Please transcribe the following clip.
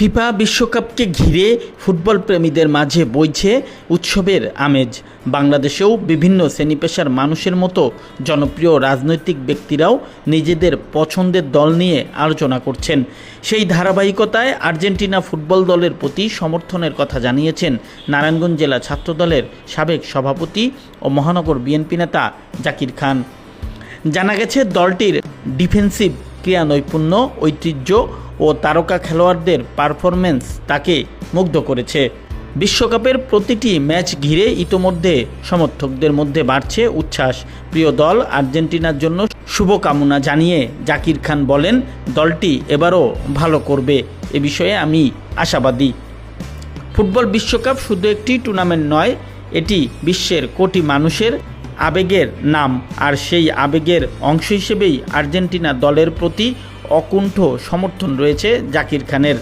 FIFA বিশ্বকাপকে ঘিরে football প্রেমীদের মাঝে বইছে উৎসবের আমেজ। বাংলাদেশেও বিভিন্ন শ্রেণীপেশার মানুষের মতো জনপ্রিয় রাজনৈতিক ব্যক্তিরাও নিজেদের পছন্দের দল নিয়ে আলোচনা করছেন। সেই ধারাবাহিকতায় আর্জেন্টিনা ফুটবল দলের প্রতি সমর্থনের কথা জানিয়েছেন নারায়ণগঞ্জ জেলা ছাত্রদলের সাবেক সভাপতি ও মহানগর বিএনপি নেতা জাকির খান। জানা গেছে, দলটির ডিফেন্সিভ ক্রীড়া নৈপুণ্য, ঐতিহ্য ও তারকা খেলোয়াড়দের পারফরমেন্স তাকে মুগ্ধ করেছে। বিশ্বকাপের প্রতিটি ম্যাচ ঘিরে ইতোমধ্যে সমর্থকদের মধ্যে বাড়ছে উচ্ছ্বাস। প্রিয় দল আর্জেন্টিনার জন্য শুভকামনা জানিয়ে জাকির খান বলেন, দলটি এবারও ভালো করবে, এ বিষয়ে আমি আশাবাদী। ফুটবল বিশ্বকাপ শুধু একটি টুর্নামেন্ট নয়, এটি বিশ্বের কোটি মানুষের আবেগের নাম। আর সেই আবেগের অংশ হিসেবেই আর্জেন্টিনা দলের প্রতি অকুণ্ঠ সমর্থন রয়েছে জাকির খানের।